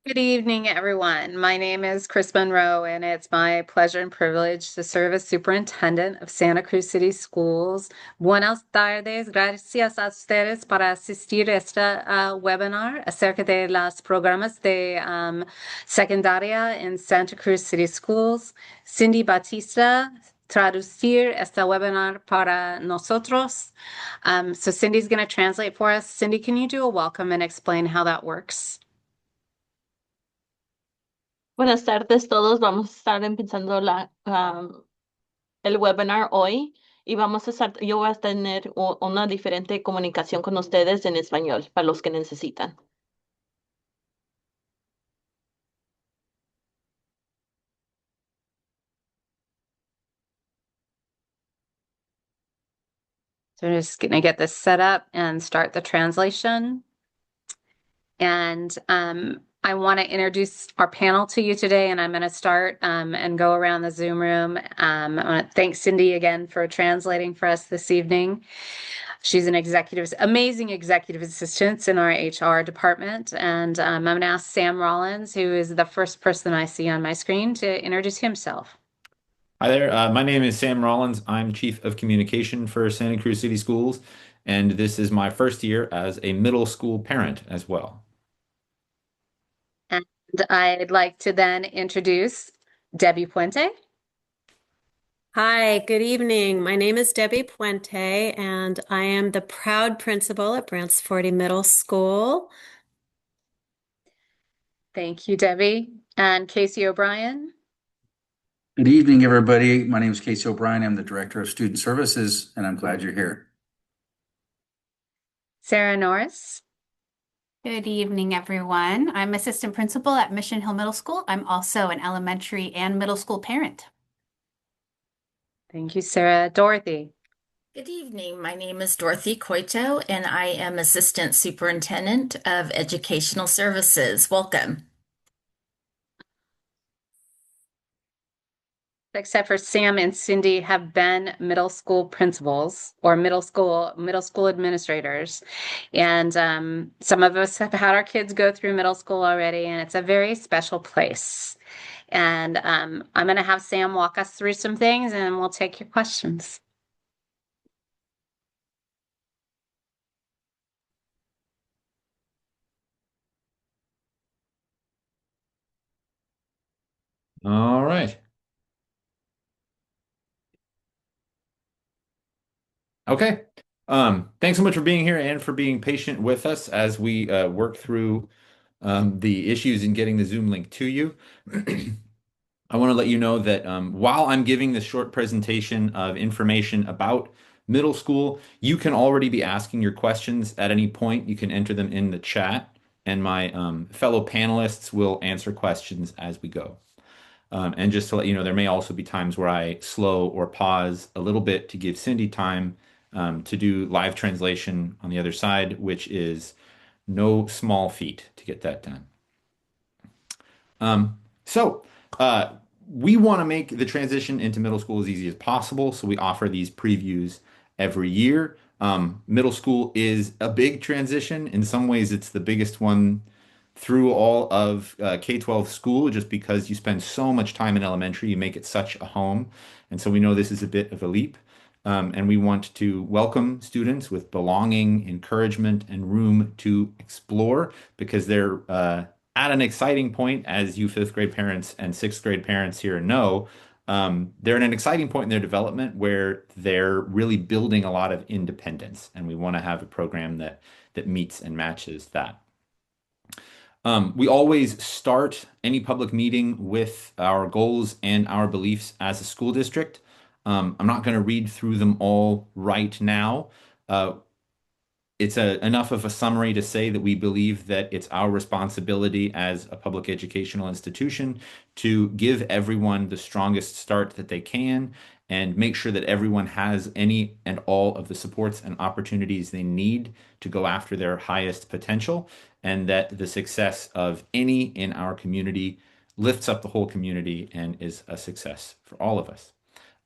Good evening, everyone. My name is Chris Monroe, and it's my pleasure and privilege to serve as superintendent of Santa Cruz City Schools. Buenas tardes, gracias a ustedes para asistir a este webinar acerca de los programas de secundaria en Santa Cruz City Schools. Cindy Batista, traducir este webinar para nosotros. So Cindy's going to translate for us. Cindy, can you do a welcome and explain how that works? Buenas tardes todos. Vamos a estar empezando el webinar hoy y yo voy a tener una diferente comunicación con ustedes en español para los que necesitan. So we're just going to get this set up and start the translation. And I want to introduce our panel to you today, and I'm going to start and go around the Zoom room. I want to thank Cindy again for translating for us this evening. She's an amazing executive assistant in our HR department. And I'm going to ask Sam Rollins, who is the first person I see on my screen, to introduce himself. Hi there. My name is Sam Rollins. I'm Chief of Communication for Santa Cruz City Schools, and this is my first year as a middle school parent as well. And I'd like to then introduce Debbie Puente. Hi, good evening. My name is Debbie Puente, and I am the proud principal at Brantford Middle School. Thank you, Debbie. And Casey O'Brien. Good evening, everybody. My name is Casey O'Brien. I'm the Director of Student Services, and I'm glad you're here. Sarah Norris. Good evening, everyone. I'm assistant principal at Mission Hill Middle School. I'm also an elementary and middle school parent. Thank you, Sarah. Dorothy. Good evening. My name is Dorothy Coito, and I am Assistant Superintendent of Educational Services. Welcome. Except for Sam and Cindy have been middle school principals or middle school administrators. And some of us have had our kids go through middle school already, and it's a very special place. And I'm going to have Sam walk us through some things, and we'll take your questions. All right. Okay. Thanks so much for being here and for being patient with us as we work through the issues in getting the Zoom link to you. I want to let you know that while I'm giving this short presentation of information about middle school, you can already be asking your questions at any point. You can enter them in the chat, and my fellow panelists will answer questions as we go. And just to let you know, there may also be times where I slow or pause a little bit to give Cindy time to do live translation on the other side, which is no small feat to get that done. We want to make the transition into middle school as easy as possible, so we offer these previews every year. Middle school is a big transition. In some ways, it's the biggest one through all of K-12 school, just because you spend so much time in elementary, you make it such a home. And so we know this is a bit of a leap. And we want to welcome students with belonging, encouragement, and room to explore, because they're at an exciting point, as you fifth grade parents and sixth grade parents here know. They're at an exciting point in their development where they're really building a lot of independence, and we want to have a program that meets and matches that. We always start any public meeting with our goals and our beliefs as a school district. I'm not going to read through them all right now. It's enough of a summary to say that we believe that it's our responsibility as a public educational institution to give everyone the strongest start that they can and make sure that everyone has any and all of the supports and opportunities they need to go after their highest potential, and that the success of any in our community lifts up the whole community and is a success for all of us.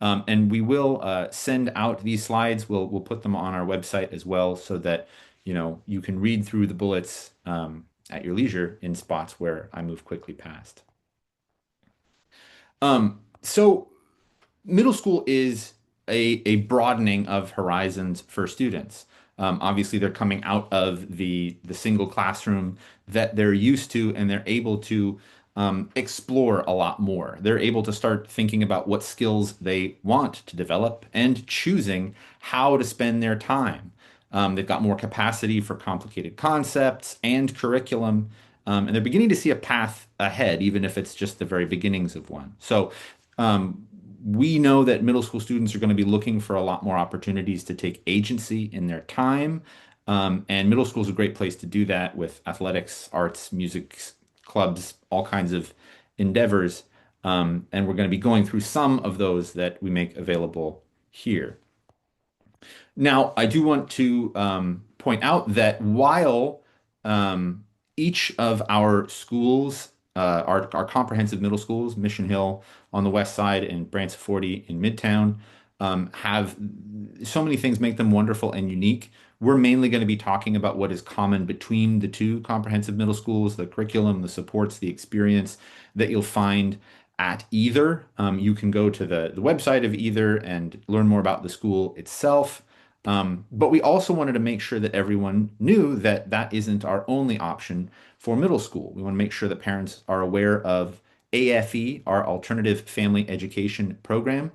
And we will send out these slides. We'll put them on our website as well, so that you can read through the bullets at your leisure in spots where I move quickly past. So middle school is a broadening of horizons for students. Obviously, they're coming out of the single classroom that they're used to, and they're able to explore a lot more. They're able to start thinking about what skills they want to develop and choosing how to spend their time. They've got more capacity for complicated concepts and curriculum, and they're beginning to see a path ahead, even if it's just the very beginnings of one. So, we know that middle school students are going to be looking for a lot more opportunities to take agency in their time. And middle school is a great place to do that with athletics, arts, music clubs, all kinds of endeavors. And we're going to be going through some of those that we make available here. Now, I do want to point out that while each of our schools, our comprehensive middle schools, Mission Hill on the west side and Bransford 40 in Midtown, have so many things make them wonderful and unique. We're mainly going to be talking about what is common between the two comprehensive middle schools, the curriculum, the supports, the experience that you'll find at either. You can go to the website of either and learn more about the school itself. But we also wanted to make sure that everyone knew that that isn't our only option for middle school. We want to make sure that parents are aware of AFE, our Alternative Family Education Program,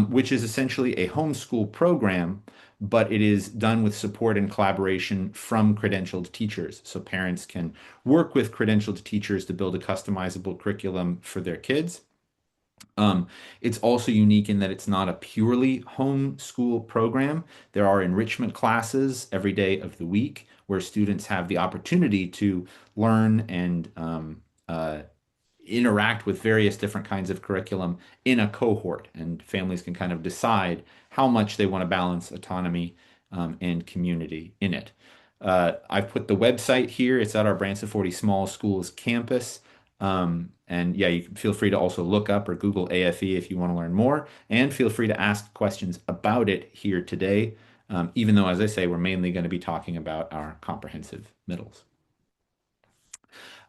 which is essentially a homeschool program, but it is done with support and collaboration from credentialed teachers. So parents can work with credentialed teachers to build a customizable curriculum for their kids. It's also unique in that it's not a purely homeschool program. There are enrichment classes every day of the week where students have the opportunity to learn and interact with various different kinds of curriculum in a cohort, and families can kind of decide how much they want to balance autonomy and community in it. I've put the website here. It's at our Bransford 40 Small Schools campus. And yeah, you can feel free to also look up or Google AFE if you want to learn more, and feel free to ask questions about it here today, even though, as I say, we're mainly going to be talking about our comprehensive middles.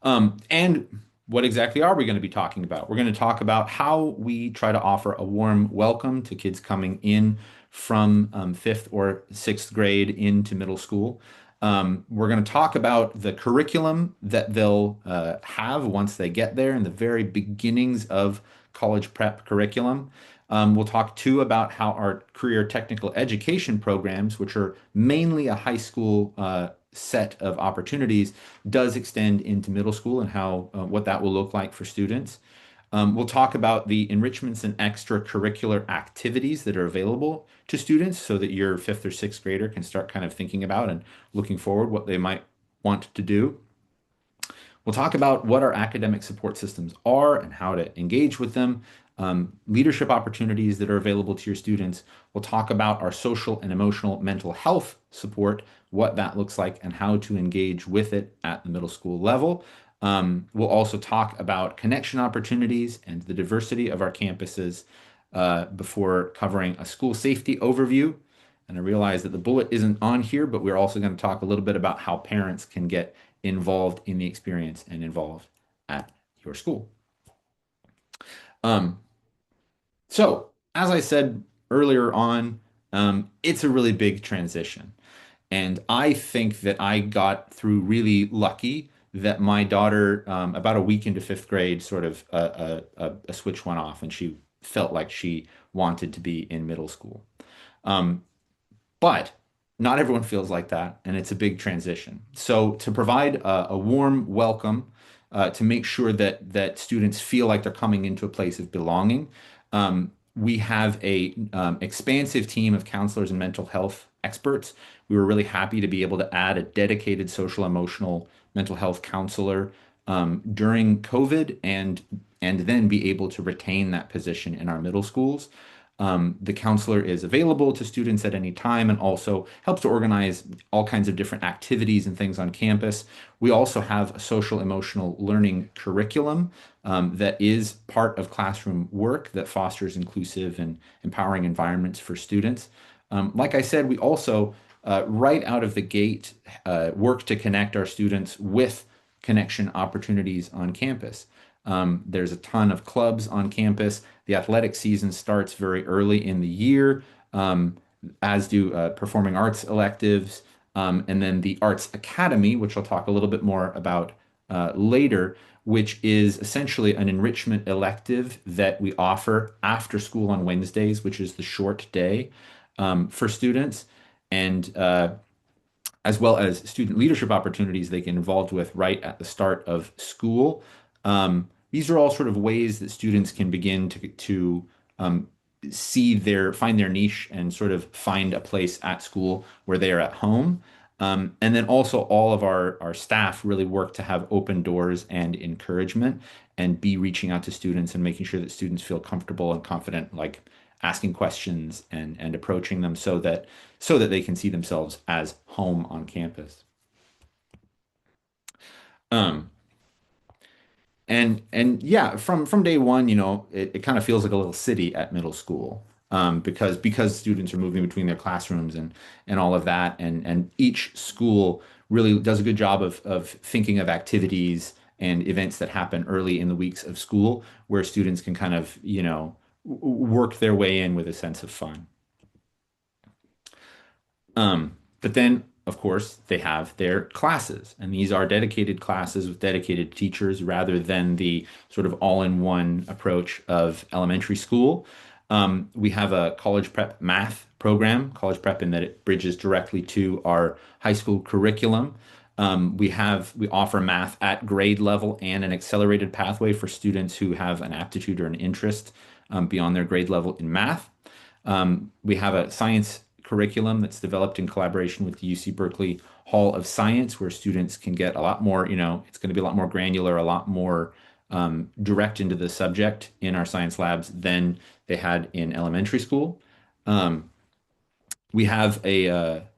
And what exactly are we going to be talking about? We're going to talk about how we try to offer a warm welcome to kids coming in from fifth or sixth grade into middle school. We're going to talk about the curriculum that they'll have once they get there in the very beginnings of college prep curriculum. We'll talk too about how our career technical education programs, which are mainly a high school set of opportunities, does extend into middle school and how what that will look like for students. We'll talk about the enrichments and extracurricular activities that are available to students so that your fifth or sixth grader can start kind of thinking about and looking forward what they might want to do. We'll talk about what our academic support systems are and how to engage with them, leadership opportunities that are available to your students. We'll talk about our social and emotional mental health support, what that looks like, and how to engage with it at the middle school level. We'll also talk about connection opportunities and the diversity of our campuses before covering a school safety overview. And I realize that the bullet isn't on here, but we're also going to talk a little bit about how parents can get involved in the experience and involved at your school. So, as I said earlier on, it's a really big transition. And I think that I got through really lucky that my daughter, about a week into fifth grade, sort of a switch went off and she felt like she wanted to be in middle school. But not everyone feels like that, and it's a big transition. So to provide a warm welcome, to make sure that students feel like they're coming into a place of belonging, we have a expansive team of counselors and mental health experts. We were really happy to be able to add a dedicated social emotional mental health counselor during COVID, and then be able to retain that position in our middle schools. The counselor is available to students at any time and also helps to organize all kinds of different activities and things on campus. We also have a social emotional learning curriculum that is part of classroom work that fosters inclusive and empowering environments for students. Like I said, we also right out of the gate work to connect our students with connection opportunities on campus. There's a ton of clubs on campus. The athletic season starts very early in the year, as do performing arts electives. And then the Arts Academy, which I'll talk a little bit more about later, which is essentially an enrichment elective that we offer after school on Wednesdays, which is the short day for students. And as well as student leadership opportunities they get involved with right at the start of school. These are all sort of ways that students can begin to find their niche and sort of find a place at school where they are at home. And then also all of our staff really work to have open doors and encouragement and be reaching out to students and making sure that students feel comfortable and confident, like asking questions and approaching them so that they can see themselves as home on campus. Um, and yeah, from day one, it kind of feels like a little city at middle school, because students are moving between their classrooms and all of that, and each school really does a good job of thinking of activities and events that happen early in the weeks of school where students can kind of work their way in with a sense of fun. But then, of course, they have their classes, and these are dedicated classes with dedicated teachers rather than the sort of all-in-one approach of elementary school. We have a college prep math program, college prep in that it bridges directly to our high school curriculum. We offer math at grade level and an accelerated pathway for students who have an aptitude or an interest beyond their grade level in math. We have a science curriculum that's developed in collaboration with the UC Berkeley Hall of Science, where students can get a lot more, it's going to be a lot more granular, a lot more direct into the subject in our science labs than they had in elementary school. We have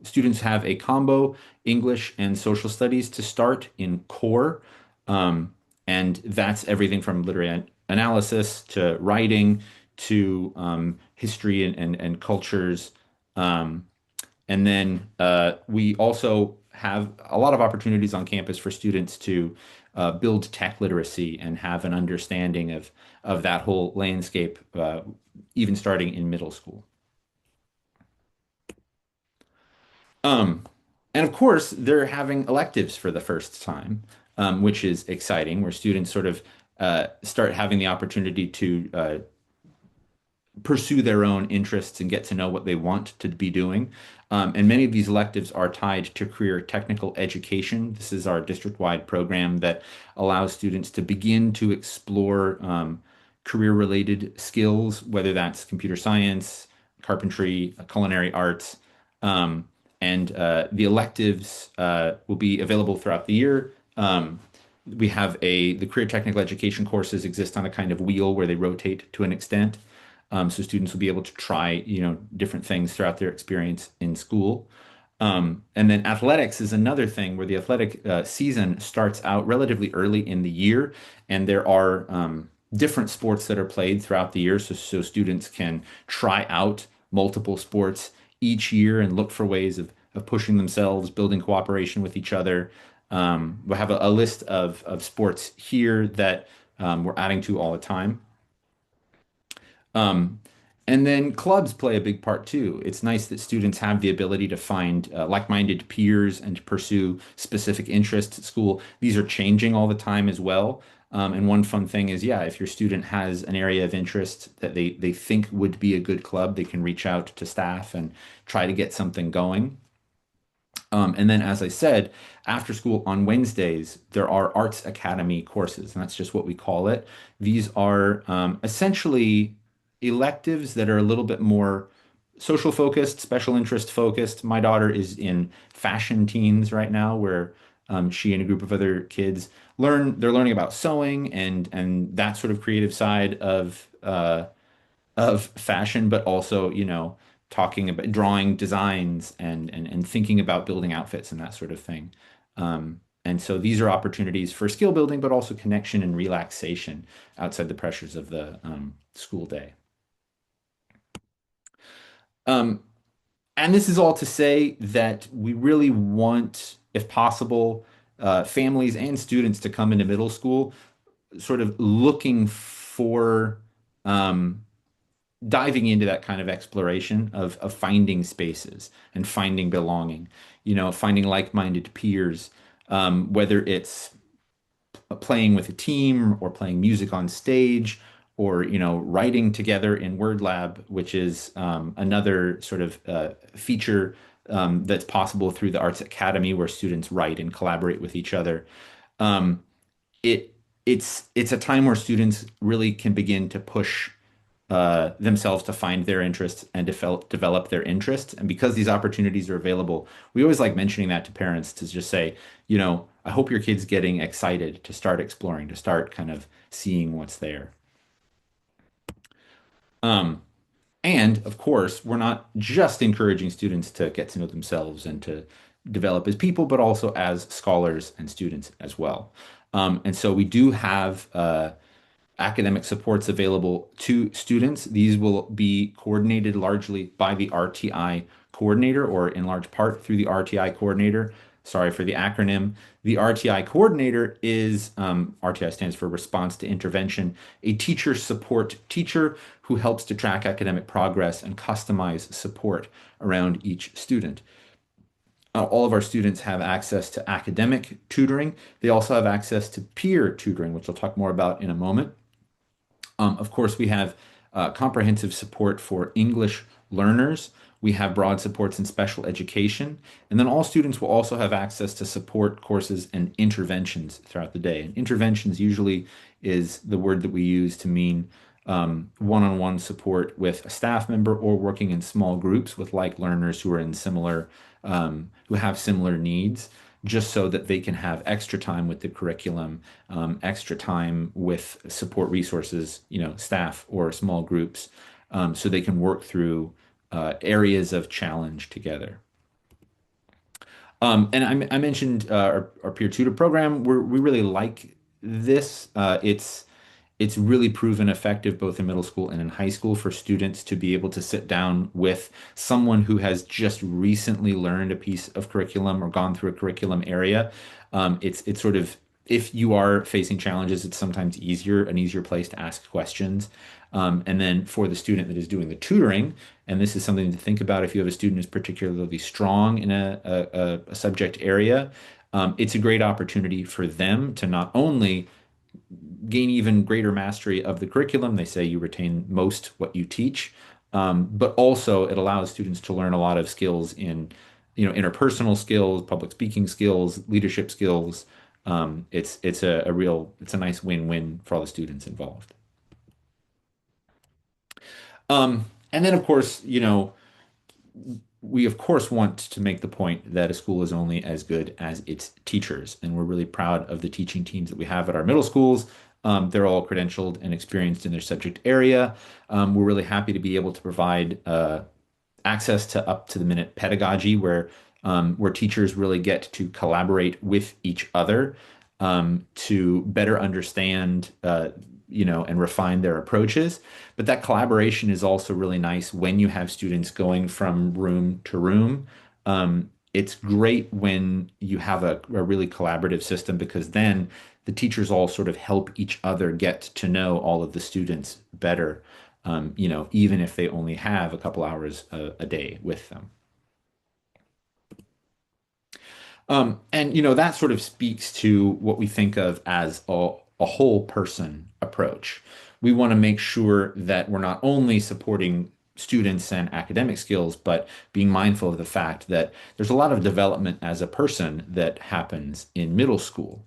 students have a combo English and social studies to start in core. And that's everything from literary analysis to writing to history and cultures. And then we also have a lot of opportunities on campus for students to build tech literacy and have an understanding of that whole landscape, even starting in middle school. Um, and of course, they're having electives for the first time, which is exciting, where students sort of start having the opportunity to pursue their own interests and get to know what they want to be doing. And many of these electives are tied to career technical education. This is our district-wide program that allows students to begin to explore career-related skills, whether that's computer science, carpentry, culinary arts. And the electives will be available throughout the year. We have the career technical education courses exist on a kind of wheel where they rotate to an extent. So students will be able to try, different things throughout their experience in school. And then athletics is another thing where the athletic season starts out relatively early in the year, and there are different sports that are played throughout the year, so students can try out multiple sports each year and look for ways of pushing themselves, building cooperation with each other. We have a list of sports here that we're adding to all the time. Um, and then clubs play a big part too. It's nice that students have the ability to find like-minded peers and to pursue specific interests at school. These are changing all the time as well. And one fun thing is, yeah, if your student has an area of interest that they think would be a good club, they can reach out to staff and try to get something going. And then, as I said, after school on Wednesdays, there are Arts Academy courses, and that's just what we call it. These are essentially electives that are a little bit more social focused, special interest focused. My daughter is in fashion teens right now, where she and a group of other kids they're learning about sewing and that sort of creative side of fashion, but also, talking about drawing designs and thinking about building outfits and that sort of thing. And so these are opportunities for skill building, but also connection and relaxation outside the pressures of the school day. And this is all to say that we really want, if possible, families and students to come into middle school sort of looking for um, diving into that kind of exploration of finding spaces and finding belonging, finding like-minded peers, whether it's playing with a team or playing music on stage or writing together in Word Lab, which is another sort of feature that's possible through the Arts Academy where students write and collaborate with each other. Um, it it's a time where students really can begin to push themselves to find their interests and develop their interests. And because these opportunities are available, we always like mentioning that to parents to just say, I hope your kid's getting excited to start exploring, to start kind of seeing what's there. Um, and of course, we're not just encouraging students to get to know themselves and to develop as people, but also as scholars and students as well. And so we do have academic supports available to students. These will be coordinated largely by the RTI coordinator, or in large part through the RTI coordinator. Sorry for the acronym. The RTI coordinator is, RTI stands for Response to Intervention, a teacher support teacher who helps to track academic progress and customize support around each student. All of our students have access to academic tutoring. They also have access to peer tutoring, which I'll talk more about in a moment. Of course, we have comprehensive support for English learners. We have broad supports in special education. And then all students will also have access to support courses and interventions throughout the day. And interventions usually is the word that we use to mean one-on-one support with a staff member or working in small groups with like learners who are in who have similar needs, just so that they can have extra time with the curriculum, extra time with support resources, staff or small groups, so they can work through areas of challenge together. And I mentioned our peer tutor program. We really like this. It's really proven effective both in middle school and in high school for students to be able to sit down with someone who has just recently learned a piece of curriculum or gone through a curriculum area. It's sort of, if you are facing challenges, it's sometimes an easier place to ask questions. And then for the student that is doing the tutoring, and this is something to think about if you have a student who's particularly strong in a subject area, it's a great opportunity for them to not only gain even greater mastery of the curriculum. They say you retain most what you teach, but also it allows students to learn a lot of skills in, interpersonal skills, public speaking skills, leadership skills. It's a nice win-win for all the students involved. And then of course, we of course want to make the point that a school is only as good as its teachers, and we're really proud of the teaching teams that we have at our middle schools. They're all credentialed and experienced in their subject area. We're really happy to be able to provide access to up-to-the-minute pedagogy, where teachers really get to collaborate with each other to better understand and refine their approaches. But that collaboration is also really nice when you have students going from room to room. It's great when you have a really collaborative system, because then the teachers all sort of help each other get to know all of the students better, even if they only have a couple hours a day with them. And that sort of speaks to what we think of as a whole person approach. We want to make sure that we're not only supporting students and academic skills, but being mindful of the fact that there's a lot of development as a person that happens in middle school.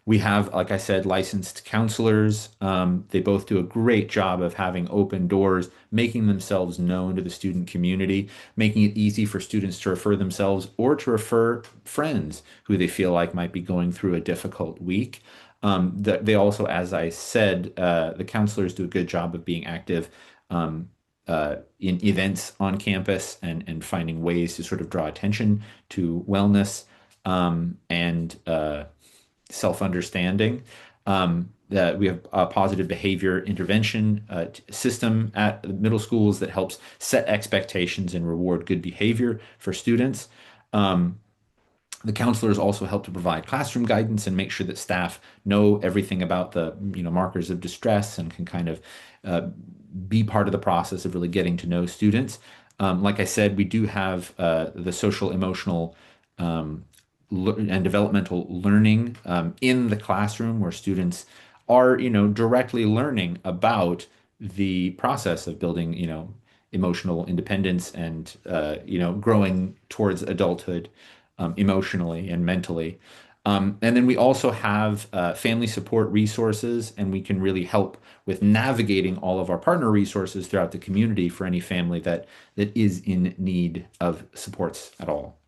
We have, like I said, licensed counselors. They both do a great job of having open doors, making themselves known to the student community, making it easy for students to refer themselves or to refer friends who they feel like might be going through a difficult week. They also, as I said, the counselors do a good job of being active in events on campus and finding ways to sort of draw attention to wellness and self-understanding. That we have a positive behavior intervention system at middle schools that helps set expectations and reward good behavior for students. The counselors also help to provide classroom guidance and make sure that staff know everything about the, markers of distress and can kind of uh, be part of the process of really getting to know students. Like I said, we do have the social emotional um, and developmental learning in the classroom where students are, directly learning about the process of building, emotional independence and, growing towards adulthood emotionally and mentally. And then we also have family support resources, and we can really help with navigating all of our partner resources throughout the community for any family that is in need of supports at all.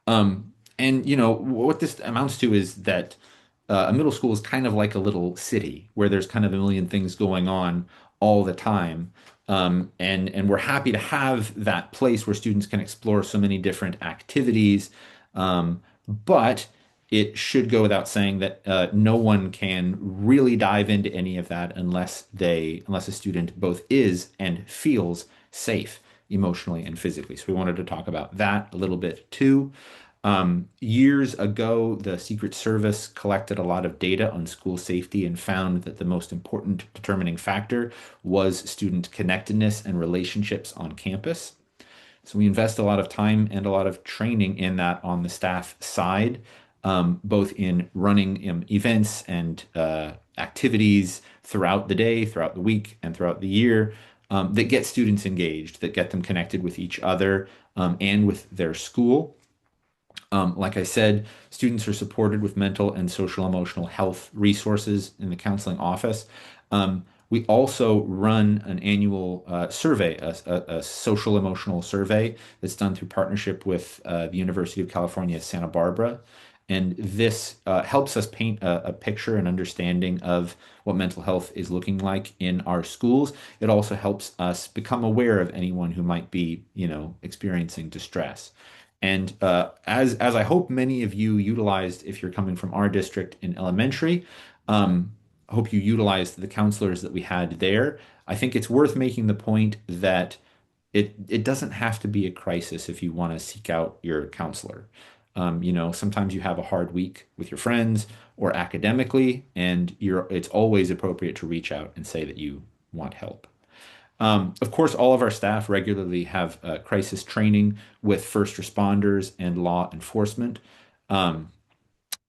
And what this amounts to is that a middle school is kind of like a little city where there's kind of a million things going on all the time. And we're happy to have that place where students can explore so many different activities. But it should go without saying that no one can really dive into any of that unless a student both is and feels safe emotionally and physically. So we wanted to talk about that a little bit too. Years ago, the Secret Service collected a lot of data on school safety and found that the most important determining factor was student connectedness and relationships on campus. So we invest a lot of time and a lot of training in that on the staff side, both in running events and activities throughout the day, throughout the week, and throughout the year that get students engaged, that get them connected with each other and with their school. Like I said, students are supported with mental and social emotional health resources in the counseling office. We also run an annual survey, a social emotional survey that's done through partnership with the University of California, Santa Barbara. And this helps us paint a picture and understanding of what mental health is looking like in our schools. It also helps us become aware of anyone who might be, experiencing distress. And as I hope many of you utilized, if you're coming from our district in elementary, I hope you utilized the counselors that we had there. I think it's worth making the point that it doesn't have to be a crisis if you want to seek out your counselor. Sometimes you have a hard week with your friends or academically, and it's always appropriate to reach out and say that you want help. Of course, all of our staff regularly have crisis training with first responders and law enforcement. Um,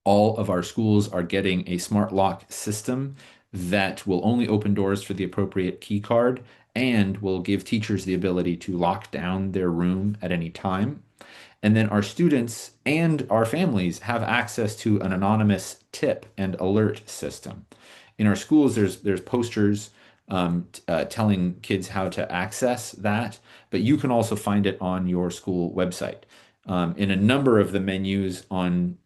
all of our schools are getting a smart lock system that will only open doors for the appropriate key card and will give teachers the ability to lock down their room at any time. And then our students and our families have access to an anonymous tip and alert system. In our schools, there's posters telling kids how to access that, but you can also find it on your school website. In a number of the menus in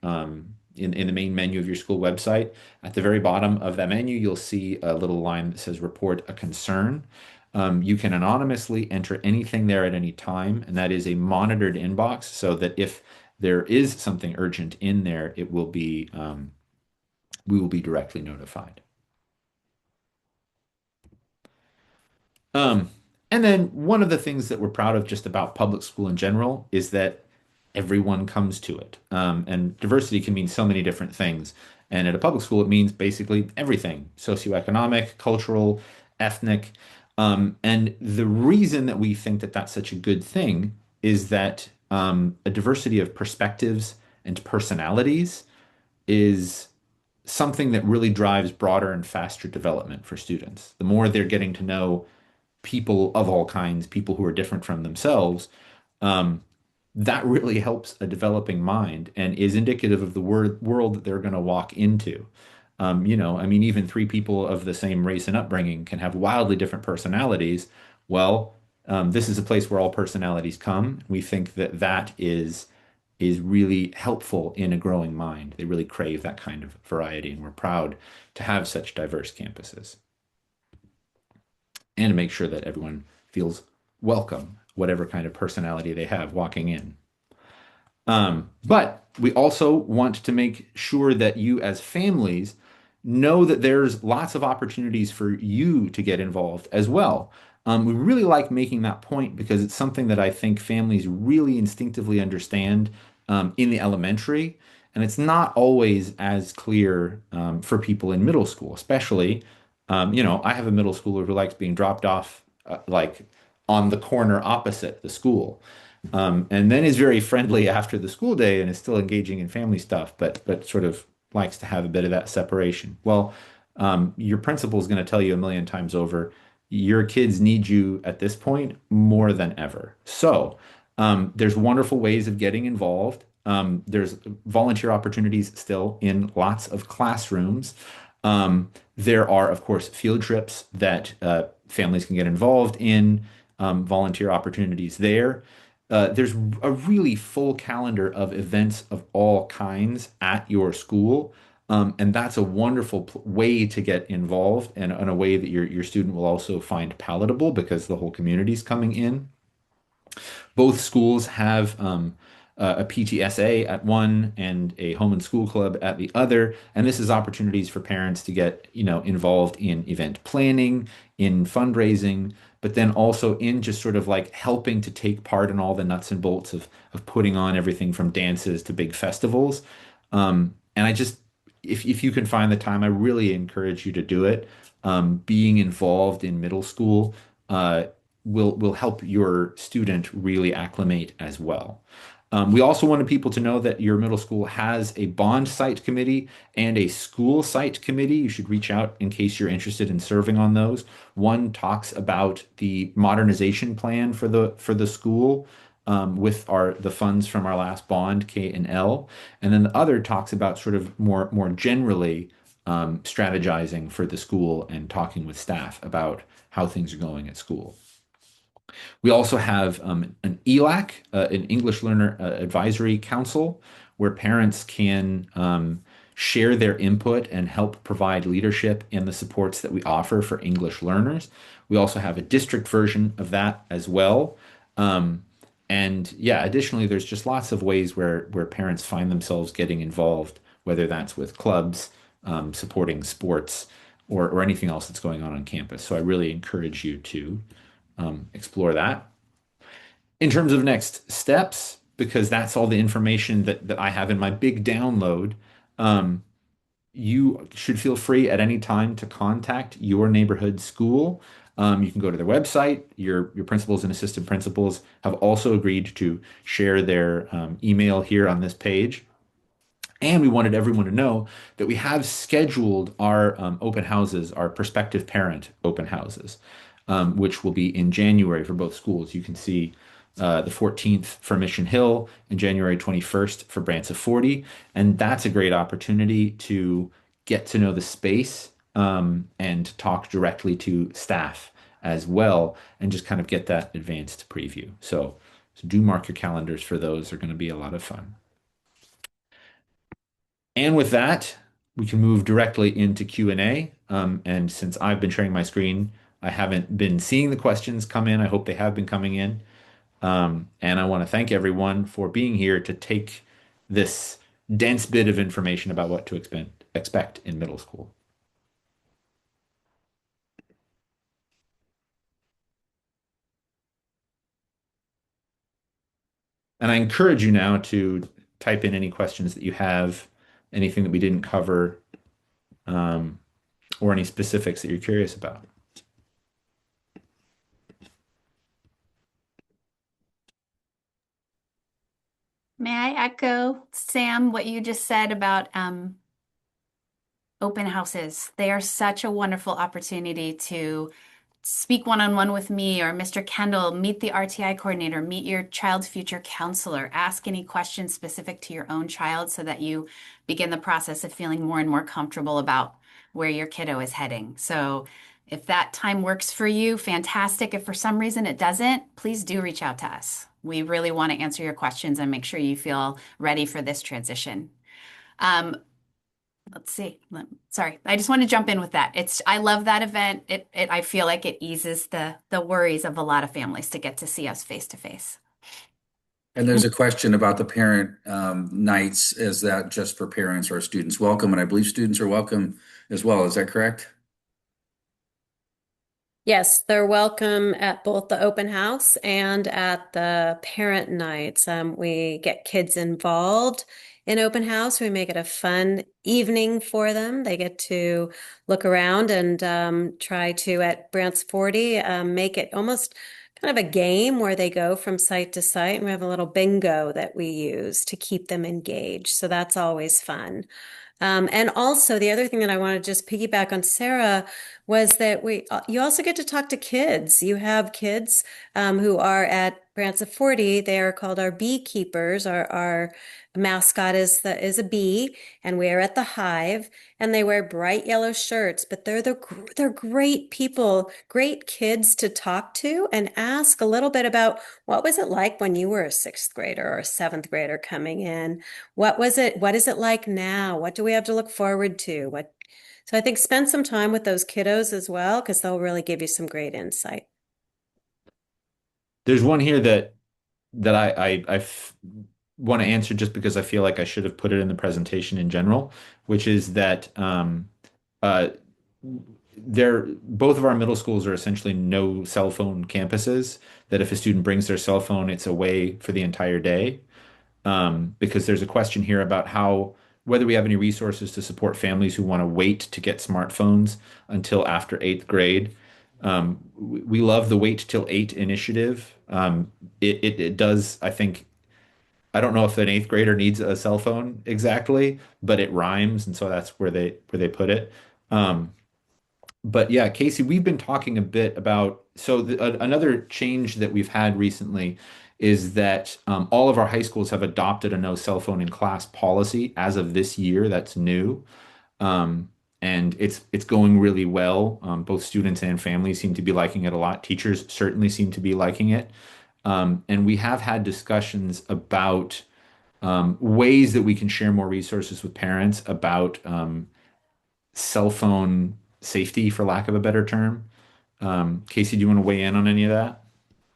the main menu of your school website, at the very bottom of that menu, you'll see a little line that says report a concern. You can anonymously enter anything there at any time, and that is a monitored inbox so that if there is something urgent in there, we will be directly notified. And then one of the things that we're proud of just about public school in general is that everyone comes to it. And diversity can mean so many different things. And at a public school, it means basically everything, socioeconomic, cultural, ethnic. And the reason that we think that that's such a good thing is that a diversity of perspectives and personalities is something that really drives broader and faster development for students. The more they're getting to know people of all kinds, people who are different from themselves, that really helps a developing mind and is indicative of the world that they're going to walk into. I mean, even three people of the same race and upbringing can have wildly different personalities. Well, this is a place where all personalities come. We think that that is really helpful in a growing mind. They really crave that kind of variety, and we're proud to have such diverse campuses and to make sure that everyone feels welcome, whatever kind of personality they have walking in. But we also want to make sure that you as families know that there's lots of opportunities for you to get involved as well. We really like making that point because it's something that I think families really instinctively understand in the elementary, and it's not always as clear for people in middle school, especially, I have a middle schooler who likes being dropped off like on the corner opposite the school. And then is very friendly after the school day and is still engaging in family stuff, but sort of likes to have a bit of that separation. Well, your principal is going to tell you a million times over, your kids need you at this point more than ever. So, there's wonderful ways of getting involved. There's volunteer opportunities still in lots of classrooms. There are, of course, field trips that families can get involved in, volunteer opportunities there. There's a really full calendar of events of all kinds at your school. And that's a wonderful way to get involved and in a way that your student will also find palatable because the whole community is coming in. Both schools have a PTSA at one and a home and school club at the other, and this is opportunities for parents to get, involved in event planning, in fundraising, but then also in just sort of like helping to take part in all the nuts and bolts of putting on everything from dances to big festivals. And I just, if you can find the time, I really encourage you to do it. Being involved in middle school will help your student really acclimate as well. We also wanted people to know that your middle school has a bond site committee and a school site committee. You should reach out in case you're interested in serving on those. One talks about the modernization plan for the school with the funds from our last bond, K and L, and then the other talks about sort of more generally strategizing for the school and talking with staff about how things are going at school. We also have an ELAC, an English Learner Advisory Council, where parents can share their input and help provide leadership in the supports that we offer for English learners. We also have a district version of that as well. And yeah, additionally, there's just lots of ways where parents find themselves getting involved, whether that's with clubs, supporting sports, or anything else that's going on campus. So I really encourage you to explore that. In terms of next steps, because that's all the information that I have in my big download, you should feel free at any time to contact your neighborhood school. You can go to their website. Your principals and assistant principals have also agreed to share their email here on this page. And we wanted everyone to know that we have scheduled our open houses, our prospective parent open houses, which will be in January for both schools. You can see the 14th for Mission Hill and January 21st for Brant's of 40. And that's a great opportunity to get to know the space and talk directly to staff as well and just kind of get that advanced preview. So do mark your calendars for those. They're going to be a lot of fun. And with that, we can move directly into Q&A. And since I've been sharing my screen, I haven't been seeing the questions come in. I hope they have been coming in. And I want to thank everyone for being here to take this dense bit of information about what to expect in middle school. And I encourage you now to type in any questions that you have, anything that we didn't cover, or any specifics that you're curious about. May I echo, Sam, what you just said about open houses? They are such a wonderful opportunity to speak one-on-one with me or Mr. Kendall, meet the RTI coordinator, meet your child's future counselor, ask any questions specific to your own child so that you begin the process of feeling more and more comfortable about where your kiddo is heading. So if that time works for you, fantastic. If for some reason it doesn't, please do reach out to us. We really want to answer your questions and make sure you feel ready for this transition. Let's see. Sorry, I just want to jump in with that. I love that event. I feel like it eases the worries of a lot of families to get to see us face to face. And there's a question about the parent nights. Is that just for parents or students welcome? And I believe students are welcome as well. Is that correct? Yes, they're welcome at both the open house and at the parent nights. We get kids involved in open house. We make it a fun evening for them. They get to look around and try to, at Brant's 40, make it almost kind of a game where they go from site to site. And we have a little bingo that we use to keep them engaged. So that's always fun. And also the other thing that I want to just piggyback on Sarah was that you also get to talk to kids. You have kids who are at Brants of 40. They are called our beekeepers. Our mascot is a bee, and we are at the hive. And they wear bright yellow shirts, but they're great people, great kids to talk to and ask a little bit about what was it like when you were a sixth grader or a seventh grader coming in. What was it? What is it like now? What do we have to look forward to? So I think spend some time with those kiddos as well, because they'll really give you some great insight. There's one here that want to answer just because I feel like I should have put it in the presentation in general, which is that uh, both of our middle schools are essentially no cell phone campuses. That if a student brings their cell phone, it's away for the entire day. Because there's a question here about whether we have any resources to support families who want to wait to get smartphones until after eighth grade. We love the Wait Till Eight initiative. It does, I think, I don't know if an eighth grader needs a cell phone exactly, but it rhymes, and so that's where they put it. Um, but yeah, Casey, we've been talking a bit about another change that we've had recently is that all of our high schools have adopted a no cell phone in class policy as of this year. That's new. Um, and it's going really well. Both students and families seem to be liking it a lot. Teachers certainly seem to be liking it. And we have had discussions about ways that we can share more resources with parents about cell phone safety, for lack of a better term. Casey, do you want to weigh in on any of that?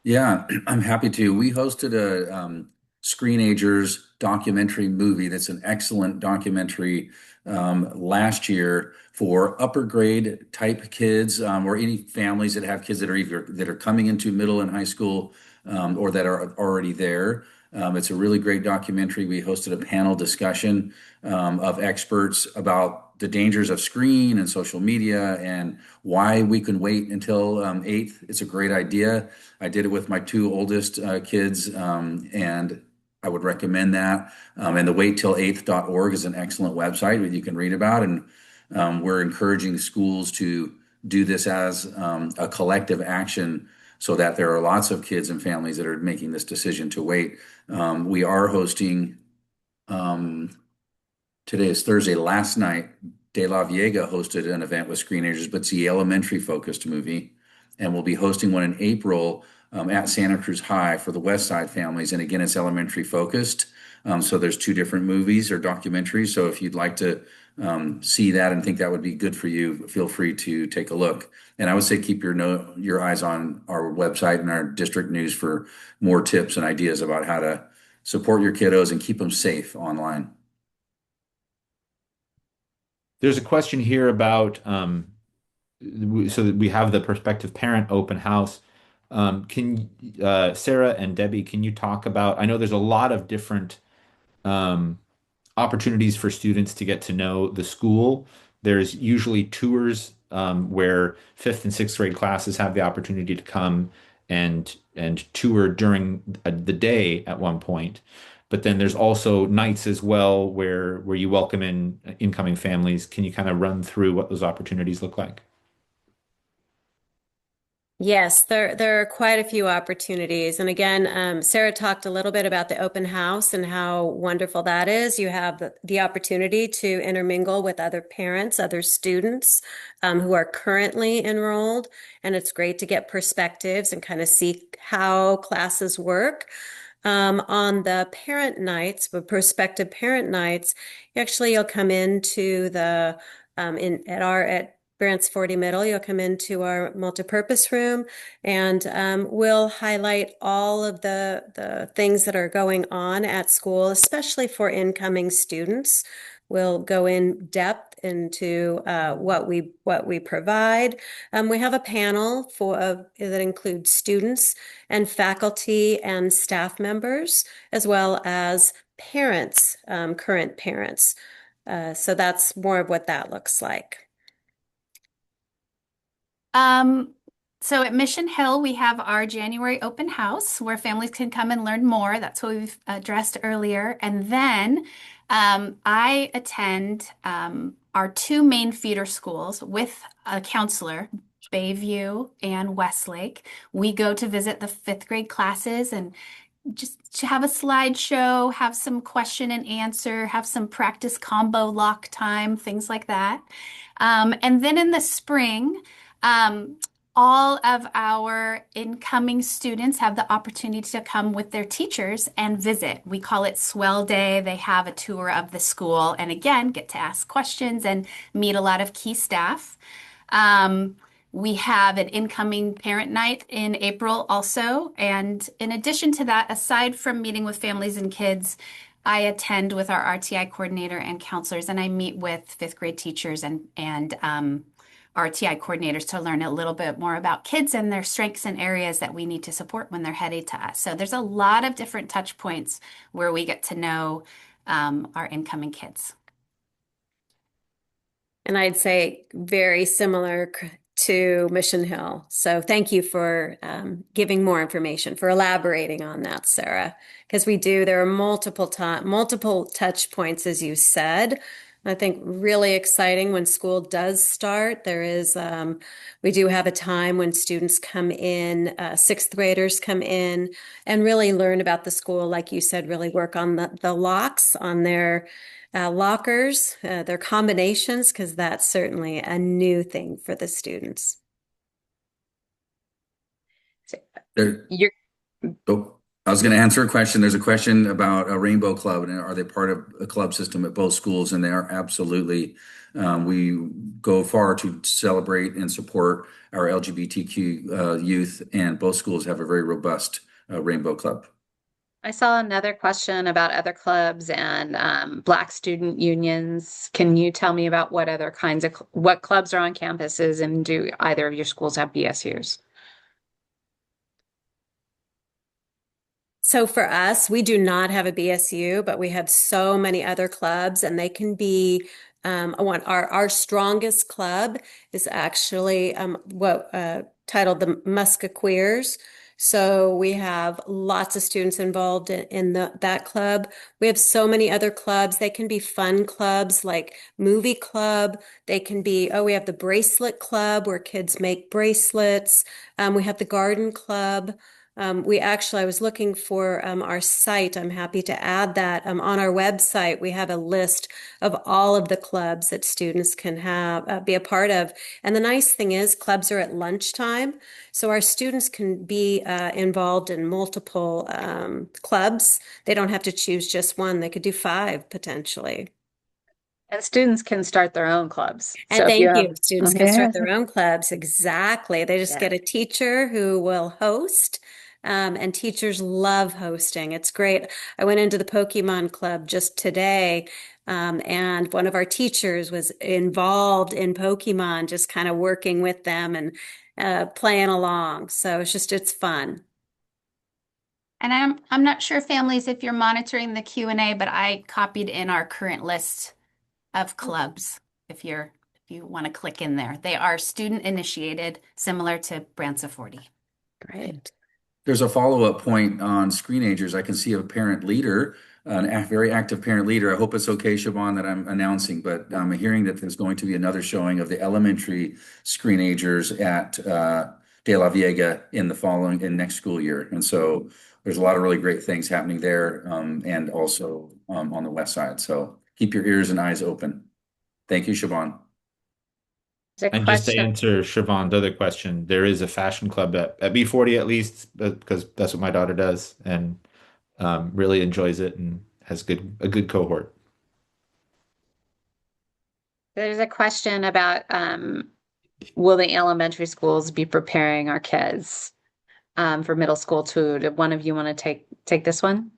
Yeah, I'm happy to. We hosted a Screenagers documentary movie that's an excellent documentary last year for upper grade type kids or any families that have kids that are either that are coming into middle and high school or that are already there. It's a really great documentary. We hosted a panel discussion of experts about the dangers of screen and social media and why we can wait until eighth. It's a great idea. I did it with my two oldest kids, and I would recommend that. And the waittilleighth.org is an excellent website that you can read about. And we're encouraging schools to do this as a collective action so that there are lots of kids and families that are making this decision to wait. We are hosting, today is Thursday, last night, De La Viega hosted an event with screenagers, but it's the elementary focused movie. And we'll be hosting one in April at Santa Cruz High for the West Side families. And again, it's elementary focused. So there's two different movies or documentaries. So if you'd like to see that and think that would be good for you, feel free to take a look. And I would say keep your eyes on our website and our district news for more tips and ideas about how to support your kiddos and keep them safe online. There's a question here about so that we have the prospective parent open house. Can Sarah and Debbie, can you talk about? I know there's a lot of different um, opportunities for students to get to know the school. There's usually tours where fifth and sixth grade classes have the opportunity to come and tour during the day at one point. But then there's also nights as well where you welcome in incoming families. Can you kind of run through what those opportunities look like? Yes, there are quite a few opportunities. And again, Sarah talked a little bit about the open house and how wonderful that is. You have the opportunity to intermingle with other parents, other students who are currently enrolled. And it's great to get perspectives and kind of see how classes work. On the parent nights, the prospective parent nights, you'll come into the at Brant's 40 Middle, you'll come into our multipurpose room and we'll highlight all of the things that are going on at school, especially for incoming students. we'll go in depth into what we provide. We have a panel that includes students and faculty and staff members, as well as parents, current parents. So that's more of what that looks like. So at Mission Hill, we have our January open house where families can come and learn more. That's what we've addressed earlier. And then I attend our two main feeder schools with a counselor, Bayview and Westlake. We go to visit the fifth grade classes and just to have a slideshow, have some question and answer, have some practice combo lock time, things like that. And then in the spring, um, all of our incoming students have the opportunity to come with their teachers and visit. We call it Swell Day. They have a tour of the school and again, get to ask questions and meet a lot of key staff. We have an incoming parent night in April also. And in addition to that, aside from meeting with families and kids, I attend with our RTI coordinator and counselors, and I meet with fifth grade teachers and RTI coordinators to learn a little bit more about kids and their strengths and areas that we need to support when they're headed to us. So there's a lot of different touch points where we get to know our incoming kids. And I'd say very similar to Mission Hill. So thank you for giving more information, for elaborating on that, Sarah, because there are multiple touch points, as you said. I think really exciting when school does start. We do have a time when students come in, sixth graders come in and really learn about the school. Like you said, really work on the locks on their lockers, their combinations, because that's certainly a new thing for the students. You're Oh, I was going to answer a question. There's a question about a Rainbow Club, and are they part of a club system at both schools? And they are absolutely. We go far to celebrate and support our LGBTQ youth, and both schools have a very robust Rainbow Club. I saw another question about other clubs and Black student unions. Can you tell me about what other kinds of what clubs are on campuses, and do either of your schools have BSUs? So for us, we do not have a BSU, but we have so many other clubs, and they can be our strongest club is actually titled the Musketeers. So we have lots of students involved in that club. We have so many other clubs. They can be fun clubs like movie club. They can be, we have the bracelet club where kids make bracelets. We have the garden club. I was looking for our site. I'm happy to add that. On our website, we have a list of all of the clubs that students can be a part of. And the nice thing is clubs are at lunchtime. So our students can be involved in multiple clubs. They don't have to choose just one. They could do 5 potentially. And students can start their own clubs. And So if thank you. have, Students can start their own clubs. Exactly. They just get a teacher who will host. And teachers love hosting. It's great. I went into the Pokemon Club just today, and one of our teachers was involved in Pokemon, just kind of working with them and playing along. So it's fun. And I'm not sure, families, if you're monitoring the Q&A, but I copied in our current list of clubs if you want to click in there. They are student initiated, similar to Branca 40. Great. There's a follow-up point on screenagers. I can see a parent leader, very active parent leader. I hope it's okay, Siobhan, that I'm announcing, but I'm hearing that there's going to be another showing of the elementary screenagers at De La Viega in next school year. And so there's a lot of really great things happening there, and also on the west side. So keep your ears and eyes open. Thank you, Siobhan. And just to answer Siobhan's other question, there is a fashion club at B40 at least, because that's what my daughter does and really enjoys it and has a good cohort. There's a question about will the elementary schools be preparing our kids for middle school too? Did one of you want to take this one?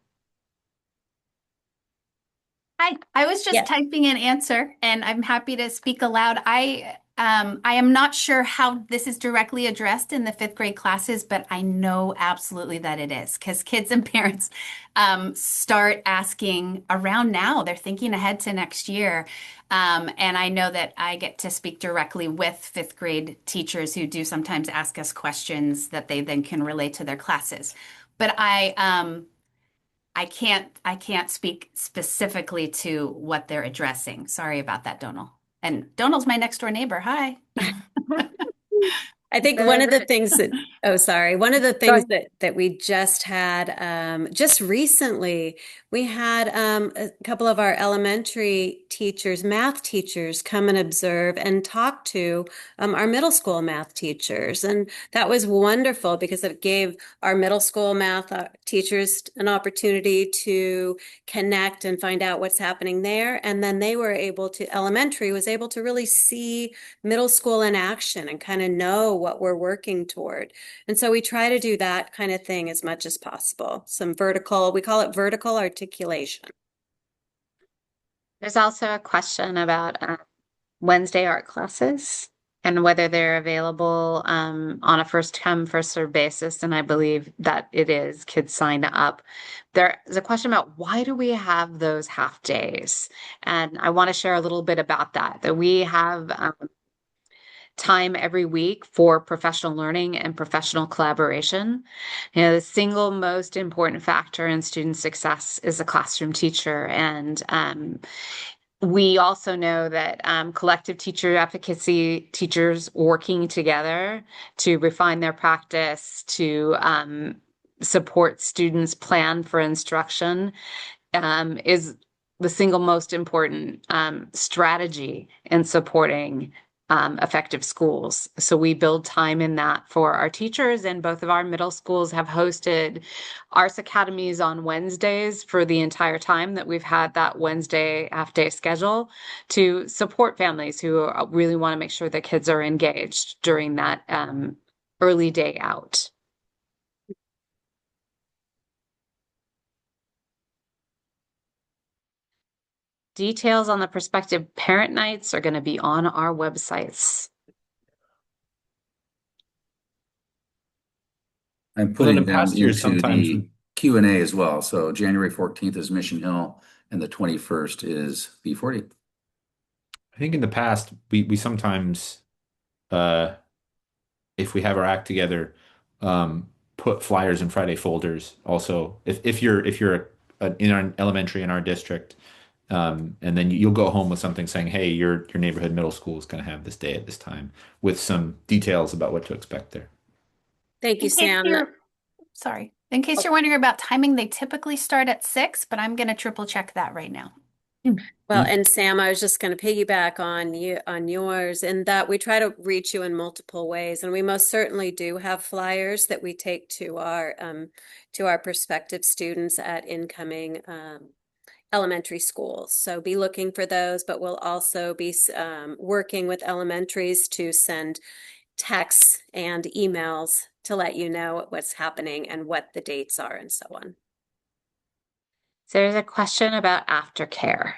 Hi, I was just Yes. typing an answer and I'm happy to speak aloud. I am not sure how this is directly addressed in the fifth grade classes, but I know absolutely that it is because kids and parents start asking around now. They're thinking ahead to next year. And I know that I get to speak directly with fifth grade teachers who do sometimes ask us questions that they then can relate to their classes. But I can't speak specifically to what they're addressing. Sorry about that, Donal. And Donal's my next door neighbor. Hi. I think one of the things that, oh, sorry, one of the Go things ahead. that we just had, just recently, we had a couple of our elementary teachers, math teachers, come and observe and talk to our middle school math teachers. And that was wonderful because it gave our middle school math teachers an opportunity to connect and find out what's happening there. And then they were able to, elementary was able to really see middle school in action and kind of know what we're working toward. And so we try to do that kind of thing as much as possible. Some vertical, we call it vertical articulation. There's also a question about Wednesday art classes and whether they're available on a first come, first served basis. And I believe that it is. Kids sign up. There's a question about why do we have those half days? And I want to share a little bit about that, that we have time every week for professional learning and professional collaboration. You know, the single most important factor in student success is a classroom teacher. And we also know that collective teacher advocacy, teachers working together to refine their practice, to support students' plan for instruction, is the single most important strategy in supporting effective schools. So we build time in that for our teachers, and both of our middle schools have hosted arts academies on Wednesdays for the entire time that we've had that Wednesday half-day schedule to support families who really want to make sure that kids are engaged during that early day out. Details on the prospective parent nights are going to be on our websites. I'm Well, putting in them past years, into sometimes the Q&A as well. So January 14th is Mission Hill and the 21st is B40. I think in the past we sometimes uh if we have our act together, put flyers in Friday folders. Also, if you're in our elementary in our district, and then you'll go home with something saying, "Hey, your neighborhood middle school is going to have this day at this time," with some details about what to expect there. Thank you, In case Sam. you're, sorry, in case you're wondering about timing, they typically start at 6, but I'm going to triple check that right now. Well, and Sam, I was just going to piggyback on you on yours in that we try to reach you in multiple ways, and we most certainly do have flyers that we take to our prospective students at incoming elementary schools. So be looking for those, but we'll also be working with elementaries to send texts and emails to let you know what's happening and what the dates are and so on. So there's a question about aftercare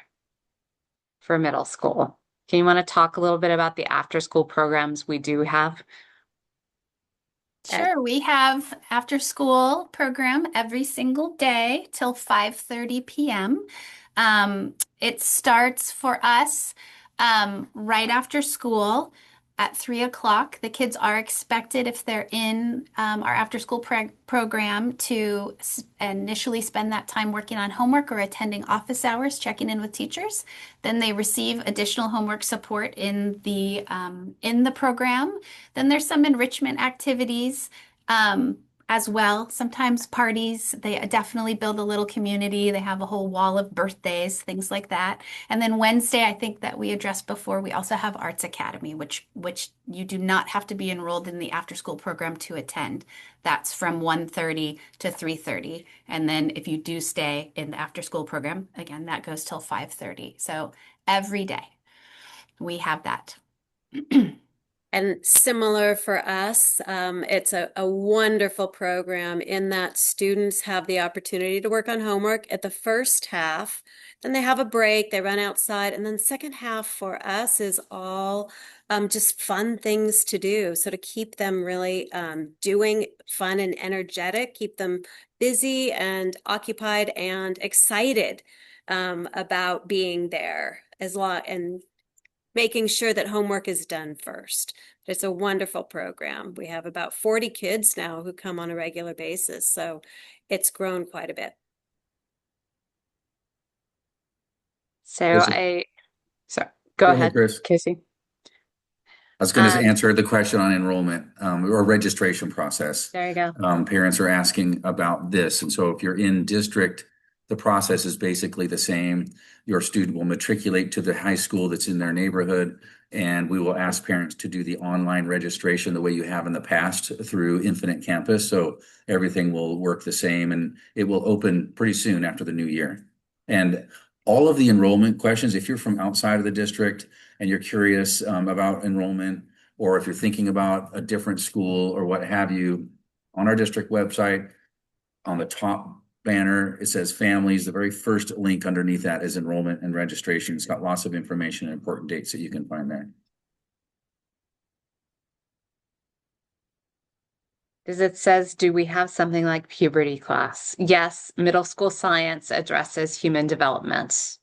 for middle school. Can you want to talk a little bit about the after school programs we do have? Sure, we have after school program every single day till 5:30 p.m. It starts for us right after school at 3 o'clock. The kids are expected, if they're in our after school program, to initially spend that time working on homework or attending office hours, checking in with teachers. Then they receive additional homework support in the program. Then there's some enrichment activities as well. Sometimes parties, they definitely build a little community. They have a whole wall of birthdays, things like that. And then Wednesday, I think that we addressed before, we also have Arts Academy, which you do not have to be enrolled in the after school program to attend. That's from 1:30 to 3:30. And then if you do stay in the after school program, again, that goes till 5:30. So every day we have that. And similar for us, it's a wonderful program in that students have the opportunity to work on homework at the first half. Then they have a break, they run outside, and then the second half for us is all just fun things to do. So to keep them really doing fun and energetic, keep them busy and occupied and excited about being there as long and making sure that homework is done first. It's a wonderful program. We have about 40 kids now who come on a regular basis, so it's grown quite a bit. So go ahead, Chris. Casey. I was going to answer the question on enrollment or registration process. There you go. Parents are asking about this. And so if you're in district, the process is basically the same. Your student will matriculate to the high school that's in their neighborhood, and we will ask parents to do the online registration the way you have in the past through Infinite Campus. So everything will work the same, and it will open pretty soon after the new year. And all of the enrollment questions, if you're from outside of the district and you're curious about enrollment, or if you're thinking about a different school or what have you, on our district website, on the top banner, it says families. The very first link underneath that is enrollment and registration. It's got lots of information and important dates that you can find there. Do we have something like puberty class? Yes, middle school science addresses human development.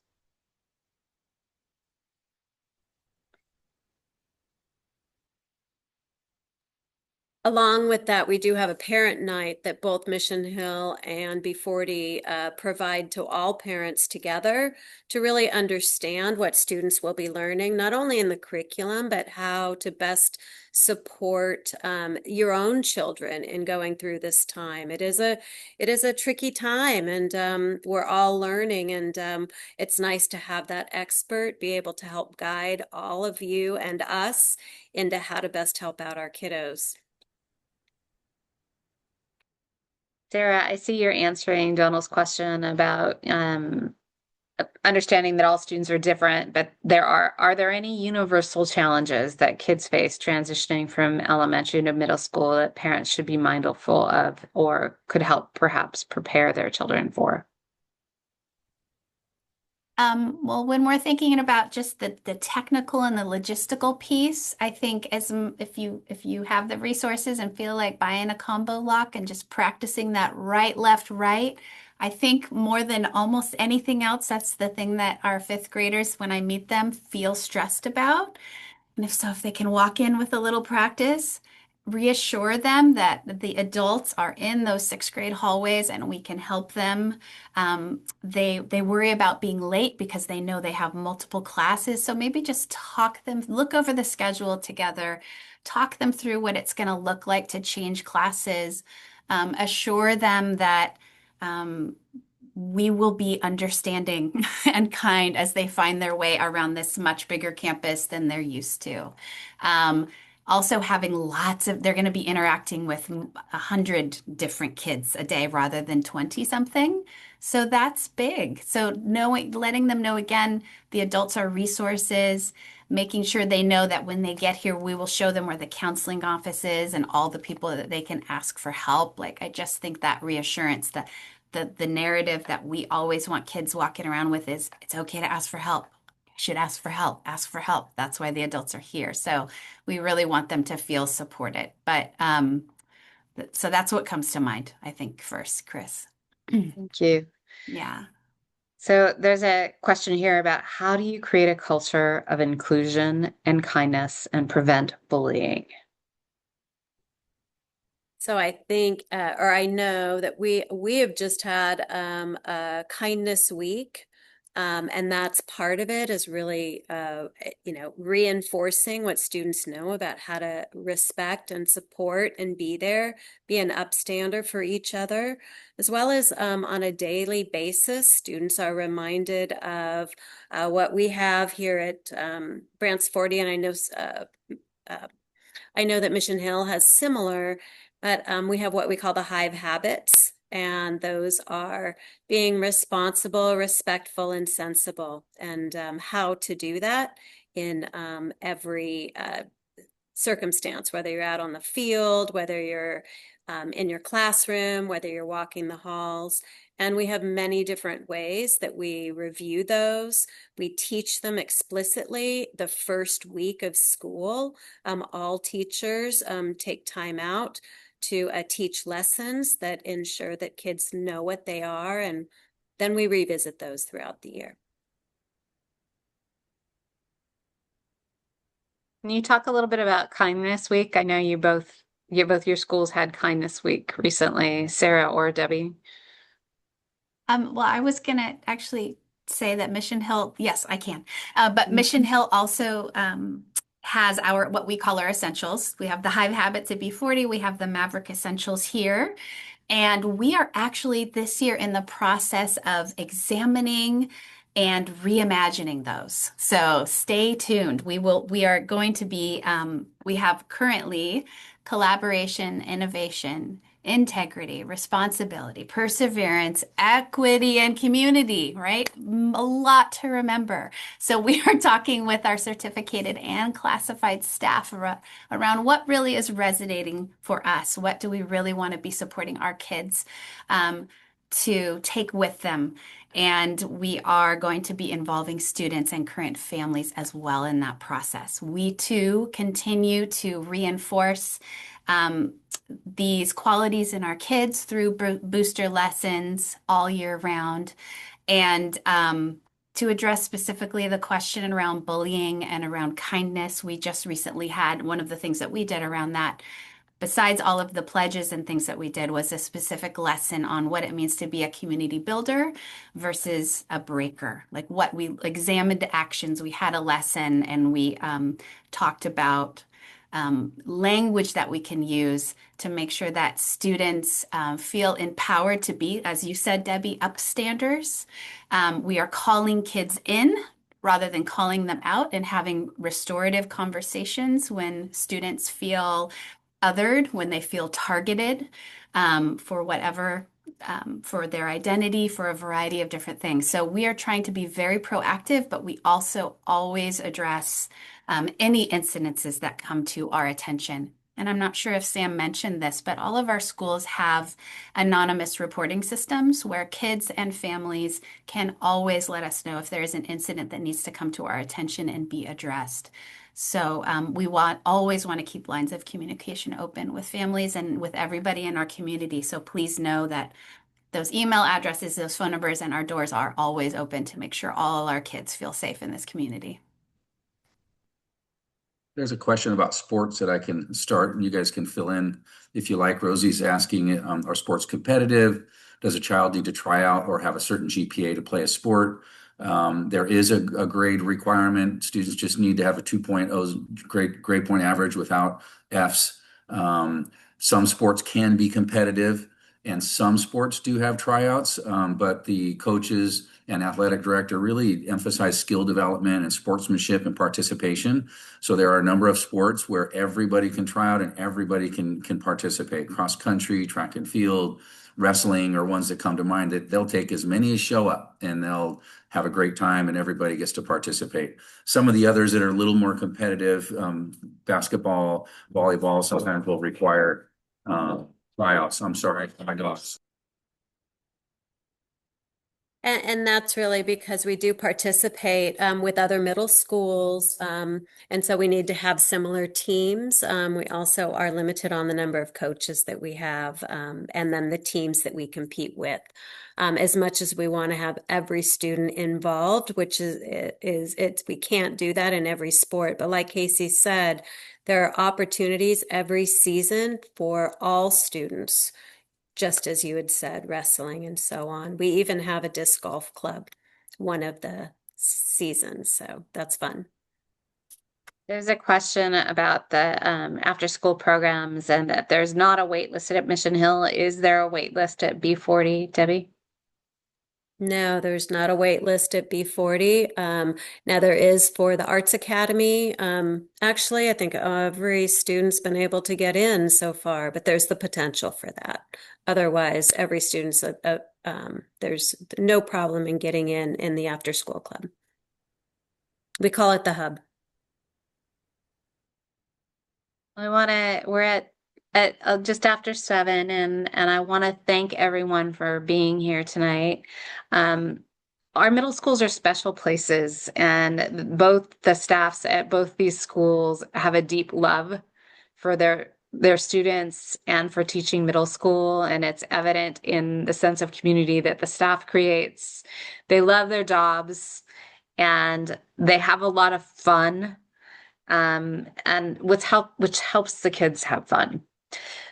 Along with that, we do have a parent night that both Mission Hill and B40 provide to all parents together to really understand what students will be learning, not only in the curriculum, but how to best support your own children in going through this time. It is a tricky time, and we're all learning, and it's nice to have that expert be able to help guide all of you and us into how to best help out our kiddos. Sarah, I see you're answering Donald's question about understanding that all students are different, but are there any universal challenges that kids face transitioning from elementary to middle school that parents should be mindful of or could help perhaps prepare their children for? Well, when we're thinking about just the technical and the logistical piece, I think if you have the resources and feel like buying a combo lock and just practicing that right, left, right, I think more than almost anything else, that's the thing that our fifth graders, when I meet them, feel stressed about. And if they can walk in with a little practice, reassure them that the adults are in those sixth grade hallways and we can help them. They worry about being late because they know they have multiple classes. So maybe just look over the schedule together, talk them through what it's going to look like to change classes, assure them that we will be understanding and kind as they find their way around this much bigger campus than they're used to. Also having they're going to be interacting with 100 different kids a day rather than 20 something. So that's big. So letting them know again, the adults are resources, making sure they know that when they get here, we will show them where the counseling office is and all the people that they can ask for help. Like, I just think that reassurance that the narrative that we always want kids walking around with is it's okay to ask for help. You should ask for help. Ask for help. That's why the adults are here. So we really want them to feel supported. But so that's what comes to mind, I think, first, Chris. Thank you. Yeah. So there's a question here about how do you create a culture of inclusion and kindness and prevent bullying? So I think, or I know that we have just had a kindness week, and that's part of it is really, reinforcing what students know about how to respect and support and be there, be an upstander for each other, as well as on a daily basis, students are reminded of what we have here at Brant's 40, and I know that Mission Hill has similar, but we have what we call the Hive habits, and those are being responsible, respectful, and sensible, and how to do that in every circumstance, whether you're out on the field, whether you're in your classroom, whether you're walking the halls. And we have many different ways that we review those. We teach them explicitly the first week of school. All teachers take time out to teach lessons that ensure that kids know what they are, and then we revisit those throughout the year. Can you talk a little bit about Kindness Week? I know both your schools had Kindness Week recently, Sarah or Debbie. Well, I was gonna actually say that Mission Hill, yes, I can. But Mission Hill also has our what we call our essentials. We have the Hive Habits at B40, we have the Maverick Essentials here. And we are actually this year in the process of examining and reimagining those. So stay tuned. We are going to be, we have currently collaboration, innovation, integrity, responsibility, perseverance, equity, and community, right? A lot to remember. So we are talking with our certificated and classified staff around what really is resonating for us. What do we really want to be supporting our kids to take with them? And we are going to be involving students and current families as well in that process. We too continue to reinforce these qualities in our kids through booster lessons all year round. And to address specifically the question around bullying and around kindness, we just recently had one of the things that we did around that, besides all of the pledges and things that we did, was a specific lesson on what it means to be a community builder versus a breaker. Like what we examined actions, we had a lesson, and we talked about language that we can use to make sure that students feel empowered to be, as you said, Debbie, upstanders. We are calling kids in rather than calling them out, and having restorative conversations when students feel othered, when they feel targeted for whatever, for their identity, for a variety of different things. So we are trying to be very proactive, but we also always address any incidences that come to our attention. And I'm not sure if Sam mentioned this, but all of our schools have anonymous reporting systems where kids and families can always let us know if there is an incident that needs to come to our attention and be addressed. So we always want to keep lines of communication open with families and with everybody in our community. So please know that those email addresses, those phone numbers, and our doors are always open to make sure all our kids feel safe in this community. There's a question about sports that I can start, and you guys can fill in if you like. Rosie's asking, are sports competitive? Does a child need to try out or have a certain GPA to play a sport? There is a grade requirement. Students just need to have a 2.0 grade point average without Fs. Some sports can be competitive, and some sports do have tryouts, but the coaches and athletic director really emphasize skill development and sportsmanship and participation. So there are a number of sports where everybody can try out and everybody can participate. Cross country, track and field, wrestling are ones that come to mind, that they'll take as many as show up and they'll have a great time and everybody gets to participate. Some of the others that are a little more competitive, basketball, volleyball, sometimes will require tryouts. I'm sorry, I lost. And that's really because we do participate with other middle schools. And so we need to have similar teams. We also are limited on the number of coaches that we have, and then the teams that we compete with. As much as we want to have every student involved, which we can't do that in every sport. But like Casey said, there are opportunities every season for all students, just as you had said, wrestling and so on. We even have a disc golf club one of the seasons, so that's fun. There's a question about the after school programs and that there's not a wait listed at Mission Hill. Is there a wait list at B40, Debbie? No, there's not a wait list at B40. Now there is for the Arts Academy. Actually, I think every student's been able to get in so far, but there's the potential for that. Otherwise, every student's there's no problem in getting in the after school club. We call it the hub. We're at just after 7, and I want to thank everyone for being here tonight. Um, our middle schools are special places, and both the staffs at both these schools have a deep love for their students and for teaching middle school, and it's evident in the sense of community that the staff creates. They love their jobs and they have a lot of fun, and which helps the kids have fun.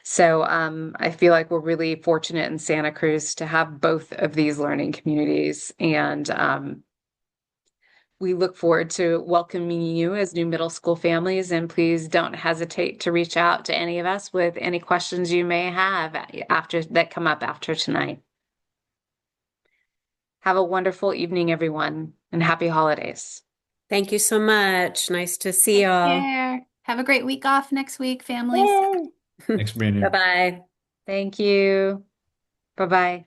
So I feel like we're really fortunate in Santa Cruz to have both of these learning communities, and we look forward to welcoming you as new middle school families. And please don't hesitate to reach out to any of us with any questions you may have after that come up after tonight. Have a wonderful evening, everyone, and happy holidays. Thank you so much. Nice to see Take y'all. care. Have a great week off next week, families. Thanks for being here. Bye-bye. Thank you. Bye-bye.